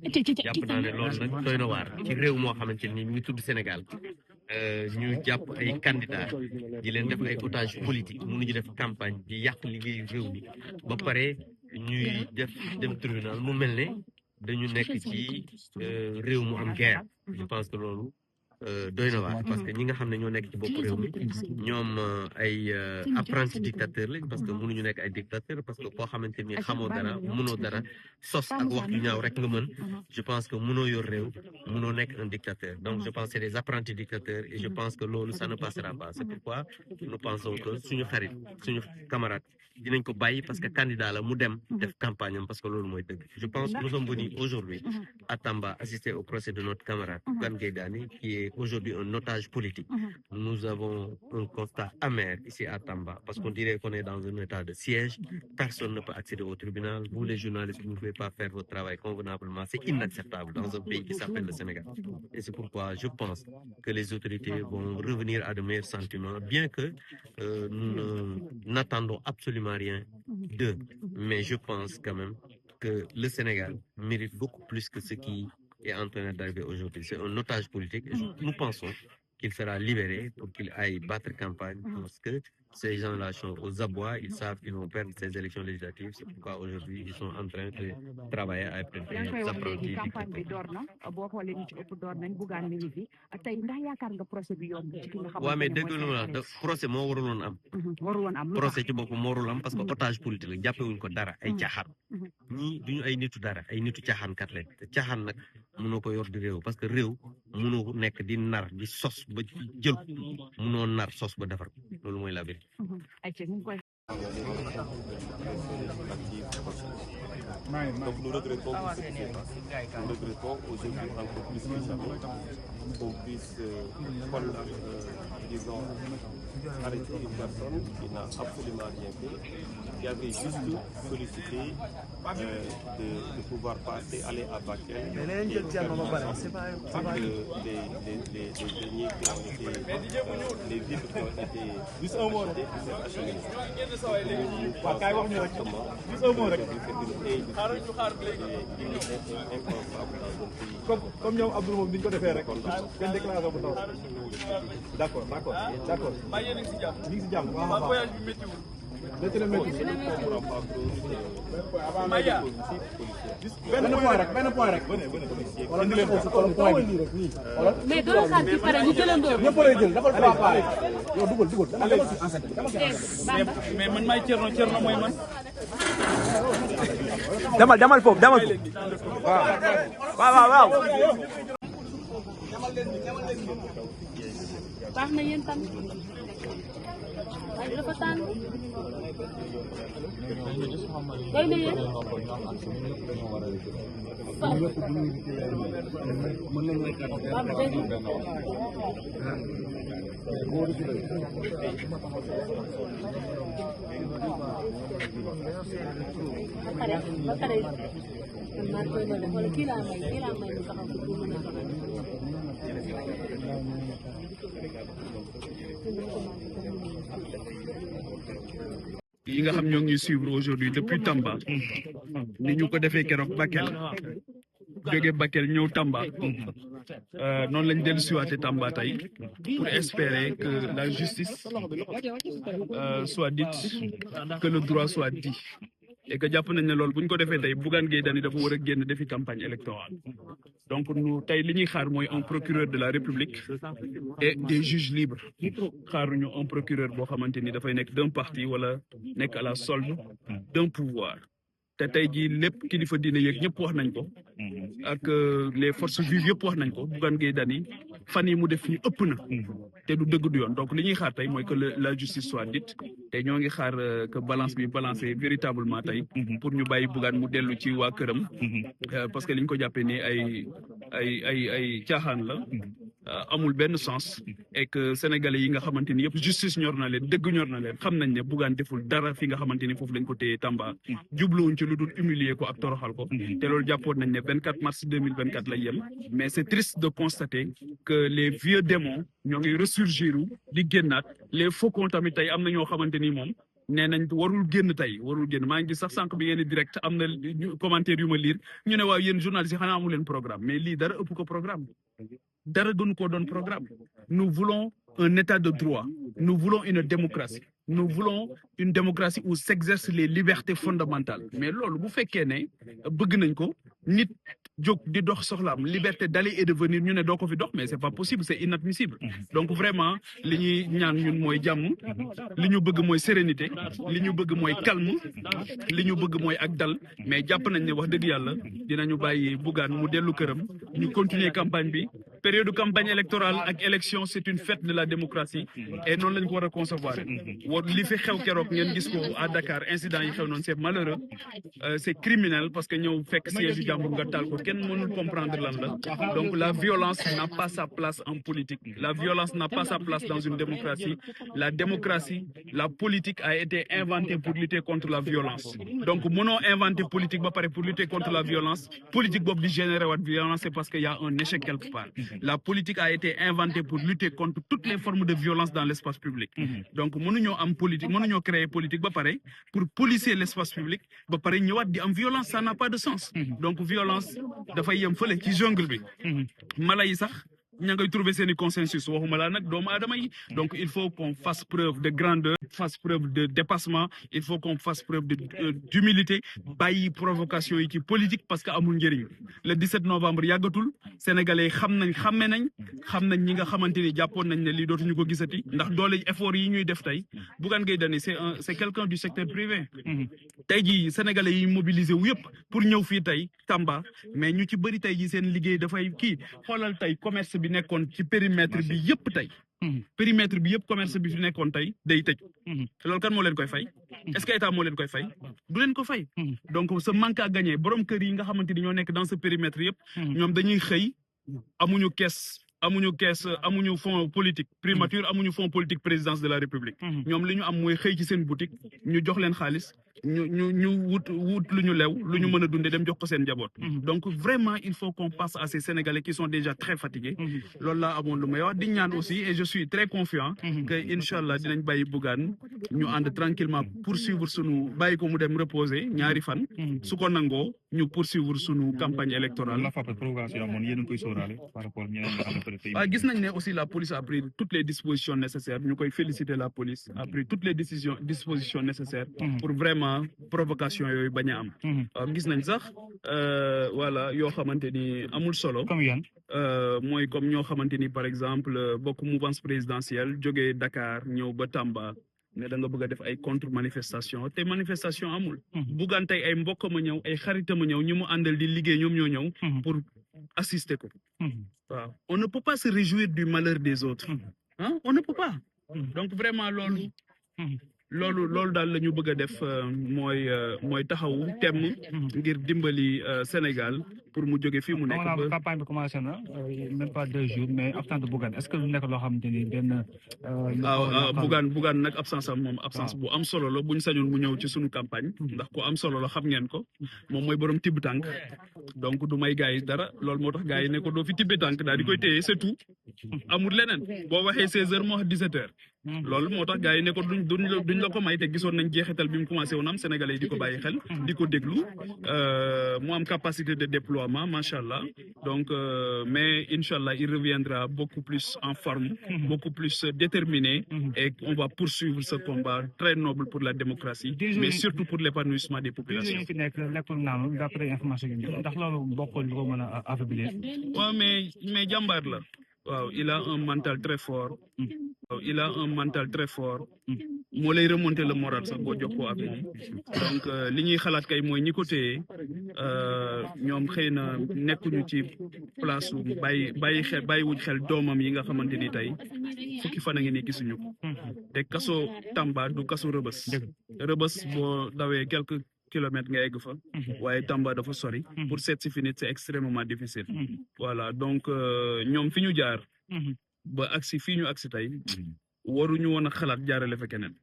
jàpp naa ne loolu nag doy na waar ci réew moo xamante ni ñu tudd Sénégal ñu jàpp ay candidats di leen def ay otage politique mënuñu def campagne di yàq liggéeyu réew mi ba pare ñuy def dem tribunal mu mel ne dañu nekk ci réew mu am guerre je pense que loolu doy na waar parce que ñi nga xam ne ñoo nekk ci bopp réew mi ñoom ay apprenti dictateur lañ parce que mënuñu nekk ay dictateur parce que koo xamante ni xamoo dara mënoo dara sos ak wax ju ñaaw rek nga mën je pense que mënoo yor réew mënoo nekk un dictateur donc je pense que c'est des apprentis dictateurs et je pense que loolu ça ne passera pas c'est pourquoi nous pensons que suñu xarit suñu camarade dinañ ko bàyyi parce que candidat la mu dem def campagne am parce que loolu mooy dëgg je pense que nous sommes venus aujourd'hui à Tamba assister au procès de notre camarade Bougane Gueye Dany qui est aujourd'hui un otage politique. Nous avons un constat amer ici à Tamba parce qu'on dirait qu'on est dans un état de siège. Personne ne peut accéder au tribunal. Vous les journalistes, vous ne pouvez pas faire votre travail convenablement. C'est inacceptable dans un pays qui s'appelle le Sénégal. Et c'est pourquoi je pense que les autorités vont revenir à de meilleurs sentiments, bien que nous n'attendons absolument rien d'eux. Mais je pense quand même que le Sénégal mérite beaucoup plus que ce qui est en train d'arriver aujourd'hui. C'est un otage politique et nous pensons qu'il sera libéré pour qu'il aille battre campagne parce que ces gens-là sont aux abois, ils savent qu'ils vont perdre ces élections législatives. C'est pourquoi aujourd'hui ils sont en train de travailler à être des apprentis waaw mais dégg nga la procès moo waruloon am procès ci boppam moo warul am parce que otage politique la jàppewuñ ko dara ay caaxaan ñii duñu ay nitu dara ay nitu caaxaankat lañ te caaxaan nag mënoo ko yor di réew parce que réew mënoo nekk di nar di sos ba jël mënoo nar sos ba defar loolu mooy la vérité. Donc nous regrettons tout ce qui s'est passé. Nous regrettons aujourd'hui encore plus que jamais qu'on puisse disons, arrêter une personne qui n'a absolument rien fait, qui avait juste sollicité de pouvoir passer, aller à Bakel. Les derniers qui ont été, les vitres qui ont été achetées, comme ñoom Abdou moom ni ñu ko defee rek benn déclaration bu taw d'accord ñu ngi si jàmm waaw voyage bi méttiwul métti na métti Maya benn point rek wala indi leen foofu point bi mais doo xaar ci pare ñu jëlandoo ñëpp lay jël dafa trois pare yow dugal dama ci enceinte mais man maay Thierno mooy man demal foofu waaw baax na yéen tam waaye dafa tàng doy na yéen ba pare man maa koy doon wala kii laa may ñu taxaw pour mën a yi nga xam ñoo ngi suivre aujourd'hui depuis Tamba ni ñu ko defee keroog Bakel jóge Bakel ñëw Tamba noonu lañ dellu siwaate Tamba tey pour espérer que la justice soit dite, que le droit soit dit et que jàpp nañ ne loolu bu ñu ko defee tey Bougane Gueye Dany dafa war a génn defi campagne électorale donc nous tey li ñuy xaar mooy un procureur de la République et des juges libres xaaruñu un procureur boo xamante ni dafay nekk d'un parti wala nekk à la solde d'un pouvoir te tey jii lépp kilifa diine yeeg ñëpp wax nañ ko ak les forces vives yëpp wax nañ ko Bougane Gueye Dany fan yi mu def ni ëpp na te du dëgg du yoon donc li ñuy xaar tey mooy que la justice soit dite te ñoo ngi xaar que balance bi balancé véritablement tey pour ñu bàyyi Bougane mu dellu ci waa këram parce que li ñu ko jàppee ni ay caaxaan la amul benn sens et que sénégalais yi nga xamante ni yëpp justice ñor na leen dëgg ñor na leen xam nañ ne Bougane deful dara fi nga xamante ni foofu lañ ko téye Tamba jubluwuñ ci lu dul humilier ko ak toroxal ko te loolu jàppoon nañ ne 24 mars 2024 lay yem mais c'est triste de constater que les vieux démons ñoo ngi ressurgir di génnaat les faucons tamit tey am na ñoo xamante ni moom nee nañ warul génn tey warul génn maa ngi gis sax sànq bi ngeen di direct am na commentaire yu ma lire ñu ne waaw yéen journalistes yi xanaa amu leen programme mais lii dara ëpp ko programme dara gënu koo doon programme nous voulons un état de droit nous voulons une démocratie nous voulons une démocratie où s'exercent les libertés fondamentales mais loolu bu fekkee ne bëgg nañ ko nit jóg di dox soxlaam liberté d'aller et de venir ñu ne doo ko fi dox mais c'est pas possible c'est inadmissible donc vraiment li ñuy ñaan ñun mooy jàmm li ñu bëgg mooy sérénité li ñu bëgg mooy calme li ñu bëgg mooy ak dal mais jàpp nañ ne wax dëgg yàlla dinañu bàyyi Bougane mu dellu këram ñu continuer campagne bi période de campagne électorale ak élection c'est une fête de la démocratie et noonu lañ ko war a concevoir li fi xew keroog ngeen gis ko à Dakar incident yi xew noonu c'est malheureux c'est criminel parce que ñëw fekk siège yu jàmbur nga taal ko kenn mënul comprendre lan la donc la violence n'a pas sa place en politique la violence n'a pas sa place dans une démocratie la démocratie la politique a été inventée pour lutter contre la violence donc mënoo inventer politique ba pare pour lutter contre la violence politique boobu di générer waat violence c'est parce que y a un échec quelque part la politique a été inventée pour lutter contre toutes les formes de violence dans l'espace public donc mënuñoo am politique mënuñoo créer politique ba pare pour policier l'espace public ba pare ñëwaat di am violence ça n'a pas de sens donc violence dafay yem fële ci jungle bi mala yi sax ña ngay trouver seeni consensus waxuma laa nag doomu aadama yi donc il faut qu'on fasse preuve de grandeur fasse preuve de dépassement il faut qu'on fasse preuve d'humilité bàyyi provocation yi ci politique parce que amul njëriñ le 17 novembre yàggatul sénégalais xam nañ ñi nga xamante ni jàppoon nañ ne lii dootuñu ko gisati ndax doole effort yi ñuy def tey Bougane Gueye Dany c'est quelqu'un du secteur privé tey jii sénégalais yi mobilisé wu yëpp pour ñëw fii tey Tamba mais ñu ci bëri tey jii seen liggéey dafay kii xoolal tey commerce bi nekkoon ci périmètre bi yëpp tey périmètre bi yëpp commerce bi fi nekkoon tey day tëj loolu kan moo leen koy fay est-ce que état moo leen koy fay du leen ko fay donc ce manque à gagner borom kër yi nga xamante ni ñoo nekk dans ce périmètre yëpp ñoom dañuy xëy amuñu amuñu fonds politique primature amuñu fonds politique présidence de la république ñoom li ñu am mooy xëy ci seen boutique ñu jox leen xaalis ñu wut lu ñu lew lu ñu mën a dundee dem jox ko seen njaboot donc vraiment il faut qu'on passe à ces Sénégalais qui sont déjà très fatigués loolu laa amoon lu may wax di ñaan aussi et je suis très confiant que inchallah dinañ bàyyi Bougane ñu ànd tranquillement poursuivre sunu bàyyi ko mu dem reposer ñaari fan su ko nangoo ñu poursuivre sunu campagne électorale waaw gis nañ ne aussi la police a pris toutes les dispositions nécessaires ñu koy féliciter la police a pris toutes les dispositions nécessaires pour vraiment provocation yooyu bañ a am waaw gis nañ sax voilà yoo xamante ni amul solo mooy comme ñoo xamante ni par exemple bokk mouvance présidentielle jógee Dakar ñëw ba Tamba ne da nga bëgg a def ay contre manifestation te manifestation amul Bougane tey ay mbokk ma ñëw ay xarita ma ñëw ñi mu àndal di liggéey ñoom ñoo ñëw pour assister ko waaw on ne peut pas se réjouir du malheur des autres on ne peut pas donc vraiment loolu daal la ñu bëgg a def mooy taxawu temm ngir dimbali Sénégal pour mu jóge fii mu nekk ba campagne bi commencé na même pas 2 jours mais absence de Bougane est-ce que lu nekk loo xamante ni benn Bougane nag absence am moom absence bu am solo la buñ sañoon mu ñëw ci sunu campagne ndax ku am solo la xam ngeen ko moom mooy borom tibb tànk donc du may gars yi dara loolu moo tax gars yi ne ko doo fi tibbe tànk daal di koy téye c'est tout amul leneen boo waxee 16h moo wax 17h loolu moo tax gars yi ne ko duñ la ko may te gisoon nañ jeexital bi mu commencé woon am sénégalais yi di ko bàyyi xel di ko déglu mu am capacité de déploiement machallah donc mais inchallah il reviendra beaucoup plus en forme beaucoup plus déterminé et on va poursuivre ce combat très noble pour la démocratie mais surtout pour l'épanouissement des populations d'après information yi ndax loolu bokkul lu ko mën a affaiblir waaw mais jàmbaar la waaw il a un mental très fort moo lay remonter le moral sax boo jox ko affaire yi donc li ñuy xalaat kay mooy ñi ko téye ñoom xëy na nekkuñu ci place su bàyyiwuñ xel doomam yi nga xamante ni tey fukki fan a ngi ni gisuñu ko te kaso Tamba du kaso Rëbës boo dawee quelques kilomètres nga egg fa waaye Tamba dafa sori pour seet si fi nit c'est extrêmement difficile voilà donc ñoom fi ñu jaar ba agsi fii ñu agsi tey waruñu woon a xalaat jaarale fa keneen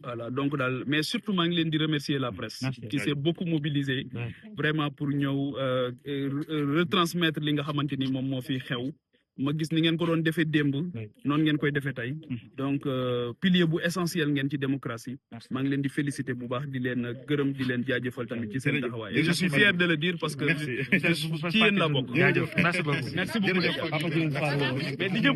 voilà donc daal mais surtout maa ngi leen di remercier la presse qui s'est beaucoup mobilisée vraiment pour ñëw retransmettre li nga xamante ni moom moo fi xew ma gis ni ngeen ko doon defee démb noonu ngeen koy defee tey donc pilier bu essentiel ngeen ci démocratie maa ngi leen di féliciter bu baax di leen gërëm di leen jaajëfal tamit ci seen taxawaay et je suis fier de le dire parce que ci yéen la bokk. Merci beaucoup. Merci beaucoup.